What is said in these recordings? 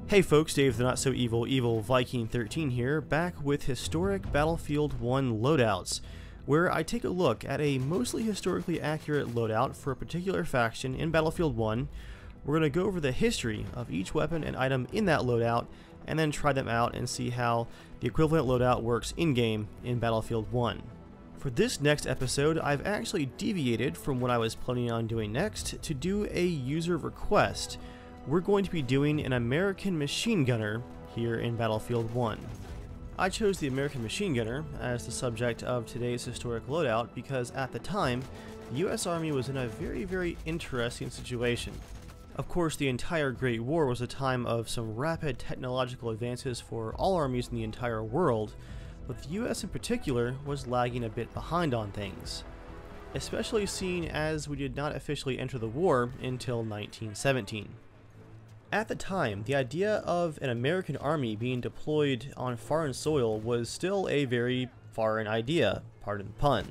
Hey folks, Dave the Not So Evil Viking 13 here, back with historic Battlefield 1 loadouts, where I take a look at a mostly historically accurate loadout for a particular faction in Battlefield 1. We're going to go over the history of each weapon and item in that loadout, and then try them out and see how the equivalent loadout works in-game in Battlefield 1. For this next episode, I've actually deviated from what I was planning on doing next to do a user request. We're going to be doing an American machine gunner here in Battlefield 1. I chose the American machine gunner as the subject of today's historic loadout because at the time, the US Army was in a very interesting situation. Of course, the entire Great War was a time of some rapid technological advances for all armies in the entire world, but the US in particular was lagging a bit behind on things, especially seeing as we did not officially enter the war until 1917. At the time, the idea of an American army being deployed on foreign soil was still a very foreign idea, pardon the pun.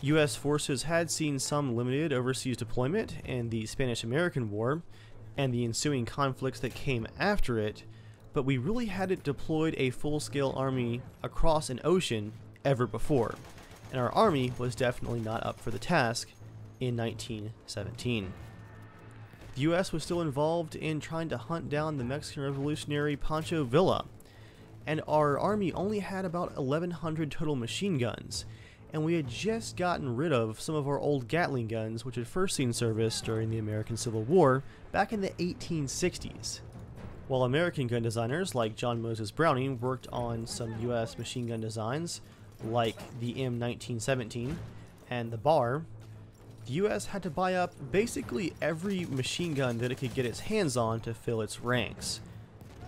US forces had seen some limited overseas deployment in the Spanish-American War and the ensuing conflicts that came after it, but we really hadn't deployed a full-scale army across an ocean ever before, and our army was definitely not up for the task in 1917. The US was still involved in trying to hunt down the Mexican revolutionary Pancho Villa, and our army only had about 1,100 total machine guns, and we had just gotten rid of some of our old Gatling guns which had first seen service during the American Civil War back in the 1860s. While American gun designers like John Moses Browning worked on some US machine gun designs like the M1917 and the Bar, the US had to buy up basically every machine gun that it could get its hands on to fill its ranks.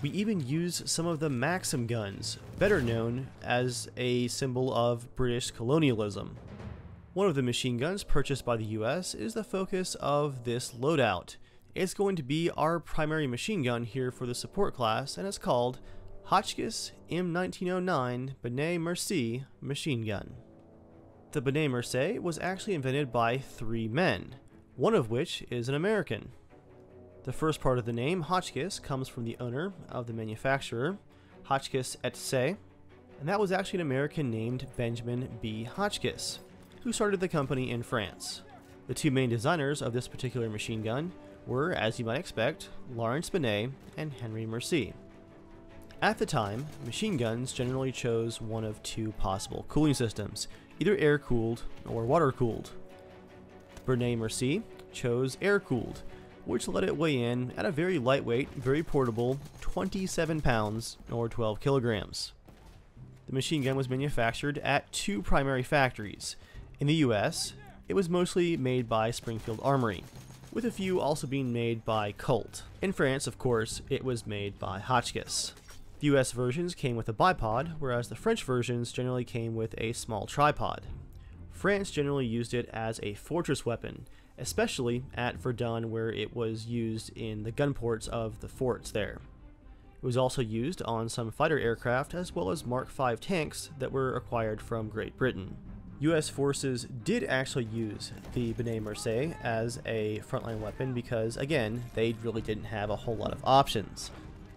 We even used some of the Maxim guns, better known as a symbol of British colonialism. One of the machine guns purchased by the US is the focus of this loadout. It's going to be our primary machine gun here for the support class, and it's called Hotchkiss M1909 Benét Mercié machine gun. The Benét Mercié was actually invented by 3 men, one of which is an American. The first part of the name, Hotchkiss, comes from the owner of the manufacturer, Hotchkiss et Cie, and that was actually an American named Benjamin B. Hotchkiss, who started the company in France. The 2 main designers of this particular machine gun were, as you might expect, Lawrence Benét and Henry Mercié. At the time, machine guns generally chose one of 2 possible cooling systems, either air-cooled or water-cooled. Benét Mercié chose air-cooled, which let it weigh in at a very lightweight, very portable 27 pounds or 12 kilograms. The machine gun was manufactured at 2 primary factories. In the US, it was mostly made by Springfield Armory, with a few also being made by Colt. In France, of course, it was made by Hotchkiss. The US versions came with a bipod, whereas the French versions generally came with a small tripod. France generally used it as a fortress weapon, especially at Verdun, where it was used in the gun ports of the forts there. It was also used on some fighter aircraft as well as Mark V tanks that were acquired from Great Britain. US forces did actually use the Benét Mercié as a frontline weapon because, again, they really didn't have a whole lot of options.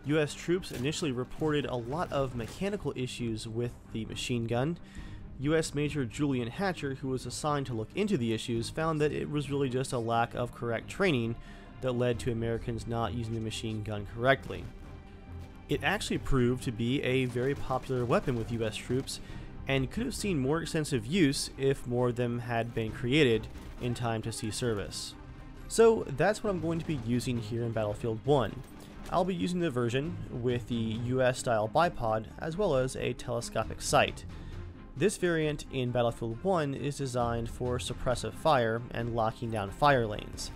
US troops initially reported a lot of mechanical issues with the machine gun. US Major Julian Hatcher, who was assigned to look into the issues, found that it was really just a lack of correct training that led to Americans not using the machine gun correctly. It actually proved to be a very popular weapon with US troops and could have seen more extensive use if more of them had been created in time to see service. So that's what I'm going to be using here in Battlefield 1. I'll be using the version with the US style bipod as well as a telescopic sight. This variant in Battlefield 1 is designed for suppressive fire and locking down fire lanes.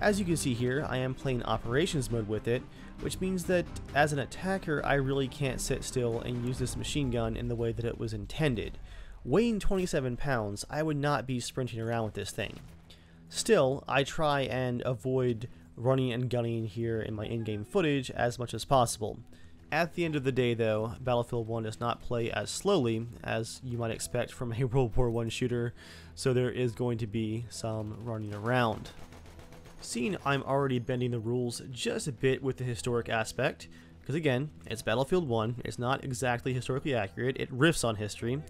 As you can see here, I am playing operations mode with it, which means that as an attacker I really can't sit still and use this machine gun in the way that it was intended. Weighing 27 pounds, I would not be sprinting around with this thing. Still, I try and avoid running and gunning here in my in-game footage as much as possible. At the end of the day though, Battlefield 1 does not play as slowly as you might expect from a World War I shooter, so there is going to be some running around. Seeing I'm already bending the rules just a bit with the historic aspect, because again, it's Battlefield 1, it's not exactly historically accurate, it riffs on history,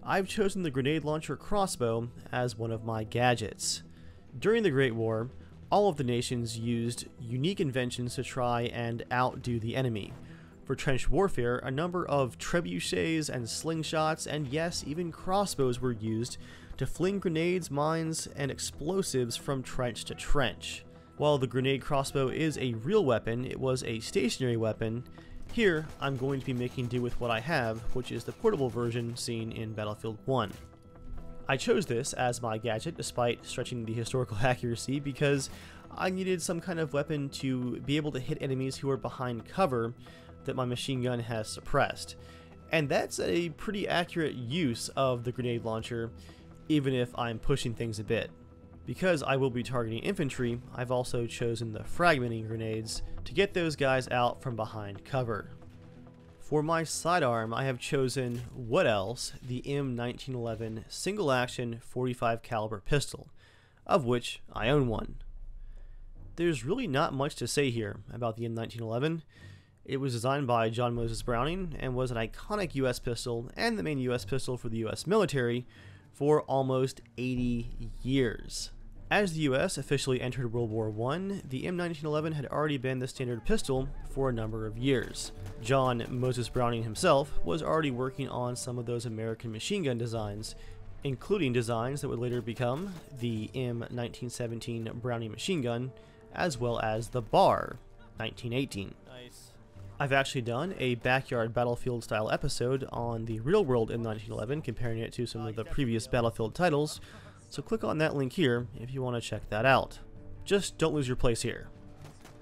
I've chosen the grenade launcher crossbow as one of my gadgets. During the Great War, all of the nations used unique inventions to try and outdo the enemy. For trench warfare, a number of trebuchets and slingshots, and yes, even crossbows were used to fling grenades, mines, and explosives from trench to trench. While the grenade crossbow is a real weapon, it was a stationary weapon. Here, I'm going to be making do with what I have, which is the portable version seen in Battlefield 1. I chose this as my gadget despite stretching the historical accuracy because I needed some kind of weapon to be able to hit enemies who are behind cover that my machine gun has suppressed. And that's a pretty accurate use of the grenade launcher, even if I'm pushing things a bit. Because I will be targeting infantry, I've also chosen the fragmenting grenades to get those guys out from behind cover. For my sidearm, I have chosen, what else, the M1911 single-action 45 caliber pistol, of which I own one. There's really not much to say here about the M1911. It was designed by John Moses Browning and was an iconic US pistol and the main US pistol for the US military for almost 80 years. As the US officially entered World War I, the M1911 had already been the standard pistol for a number of years. John Moses Browning himself was already working on some of those American machine gun designs, including designs that would later become the M1917 Browning machine gun, as well as the BAR 1918. Nice. I've actually done a backyard Battlefield style episode on the real world M1911, comparing it to some of the previous Battlefield titles, so click on that link here if you want to check that out. Just don't lose your place here.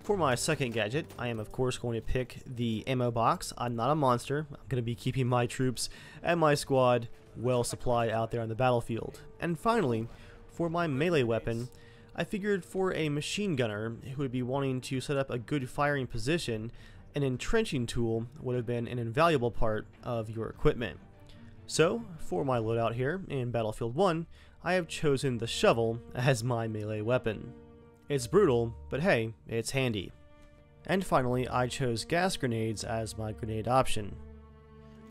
For my second gadget, I am of course going to pick the ammo box. I'm not a monster. I'm going to be keeping my troops and my squad well supplied out there on the battlefield. And finally, for my melee weapon, I figured for a machine gunner who would be wanting to set up a good firing position, an entrenching tool would have been an invaluable part of your equipment. So, for my loadout here in Battlefield 1, I have chosen the shovel as my melee weapon. It's brutal, but hey, it's handy. And finally, I chose gas grenades as my grenade option.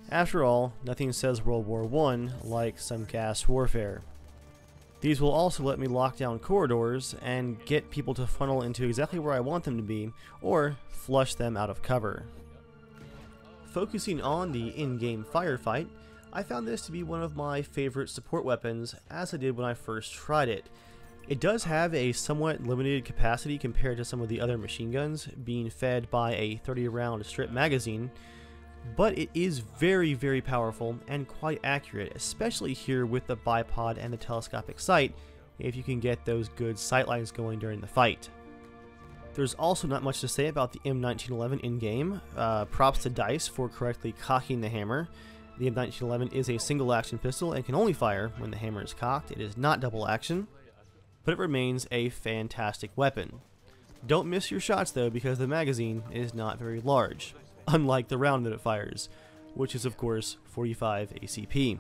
After all, nothing says World War I like some gas warfare. These will also let me lock down corridors and get people to funnel into exactly where I want them to be, or flush them out of cover. Focusing on the in-game firefight, I found this to be one of my favorite support weapons, as I did when I first tried it. It does have a somewhat limited capacity compared to some of the other machine guns, being fed by a 30-round strip magazine, but it is very, very powerful and quite accurate, especially here with the bipod and the telescopic sight, if you can get those good sight lines going during the fight. There's also not much to say about the M1911 in-game. Props to DICE for correctly cocking the hammer. The M1911 is a single action pistol and can only fire when the hammer is cocked. It is not double action, but it remains a fantastic weapon. Don't miss your shots though, because the magazine is not very large, unlike the round that it fires, which is of course 45 ACP.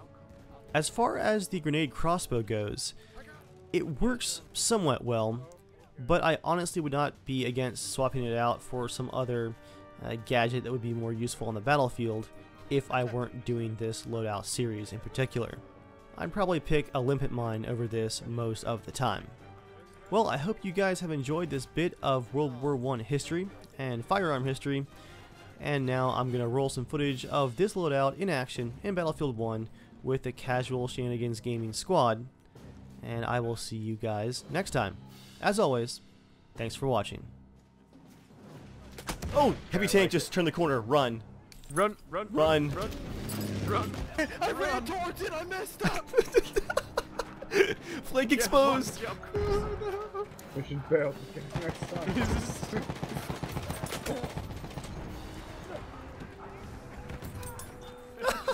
As far as the grenade crossbow goes, it works somewhat well, but I honestly would not be against swapping it out for some other gadget that would be more useful on the battlefield if I weren't doing this loadout series in particular. I'd probably pick a limpet mine over this most of the time. Well, I hope you guys have enjoyed this bit of World War I history and firearm history, and now I'm going to roll some footage of this loadout in action in Battlefield 1 with the Casual Shenanigans Gaming Squad, and I will see you guys next time. As always, thanks for watching. Oh, heavy tank just turned the corner, run. Run. I ran towards it, I messed up! Flank exposed! Mission failed. Next time.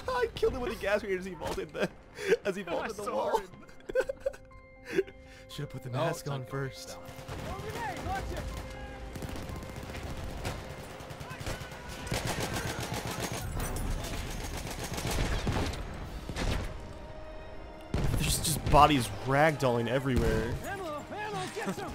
I killed him with a gas grenade as he vaulted the wall. Should have put the mask on first. There's just bodies ragdolling everywhere. Ammo, get some!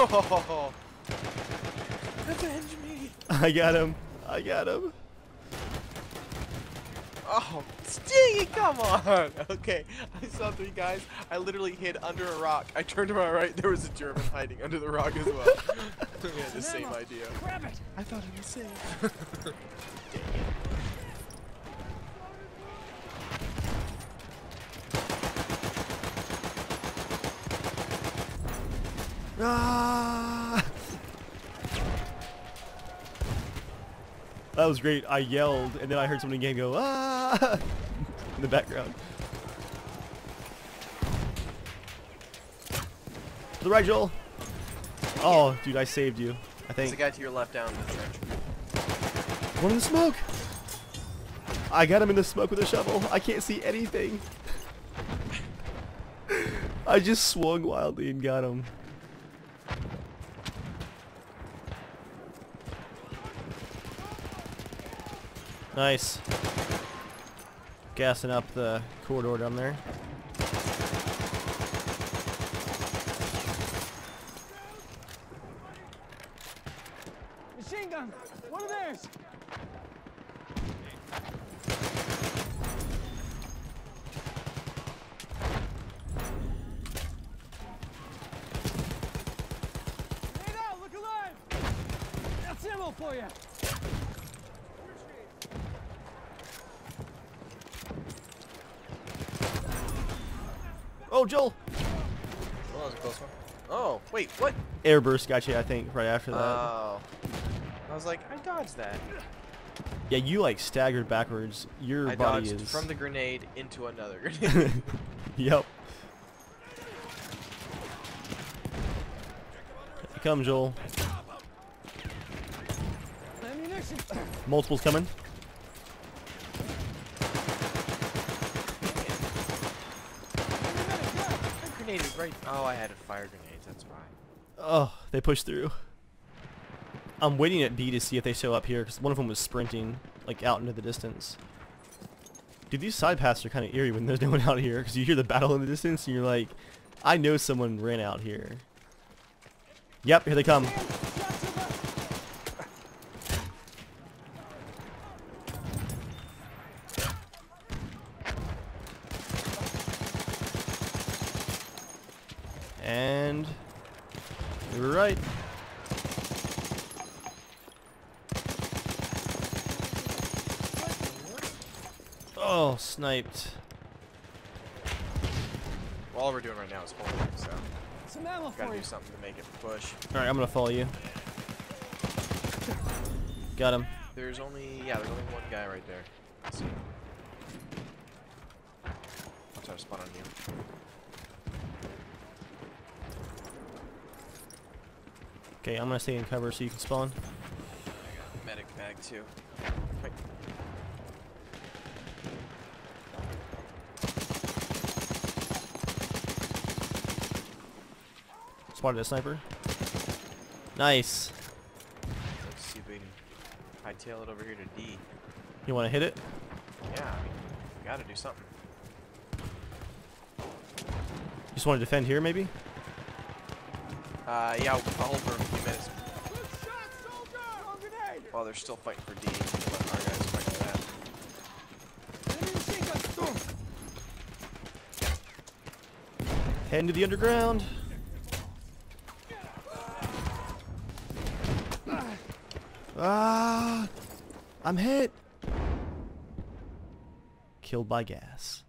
Oh, avenge me! I got him. I got him. Oh, Stingy, come on! Okay, I saw 3 guys. I literally hid under a rock. I turned to my right. There was a German hiding under the rock as well. We had the same idea. Grab it. I thought it was safe. Ah! That was great. I yelled, and then I heard someone in the game go, ah! in the background. To the right, Joel. Oh, dude, I saved you. I There's a think. guy to your left down in the trench. One in the smoke. I got him in the smoke with a shovel. I can't see anything. I just swung wildly and got him. Nice. Gassing up the corridor down there. Machine gun. One of theirs. Grenade out. Look alive. That's ammo for you. Oh, Joel! Oh, that was a close one. Oh, wait, what? Airburst got you, I think, right after that. Oh. I was like, I dodged that. Yeah, you like staggered backwards. Your I body dodged is. from the grenade into another grenade. Yep. Come, Joel. Ammunition. Multiples coming. That grenade is right. Oh, I had fire grenades, that's why. Oh, they pushed through. I'm waiting at B to see if they show up here, because one of them was sprinting, like, out into the distance. Dude, these side paths are kind of eerie when there's no one out here, because you hear the battle in the distance, and you're like, I know someone ran out here. Yep, here they come. And you're right. Oh, sniped. Well, all we're doing right now is holding, so Some ammo for gotta you. do something to make it push. Alright, I'm gonna follow you. Got him. There's only, yeah, there's only one guy right there. Let's see. I'll try to spawn on you. Okay, I'm gonna stay in cover so you can spawn. Medic bag too. Right. Spotted a sniper. Nice. Let's see if we can hightail it over here to D. You wanna hit it? Yeah, I mean, we gotta do something. Just wanna defend here, maybe? Yeah, I'll hold for a few minutes Good shot, soldier. Throw a grenade. while they're still fighting for D. Let our guys fight for that. Enemy machine gun. Head into the underground. Ah, I'm hit. Killed by gas.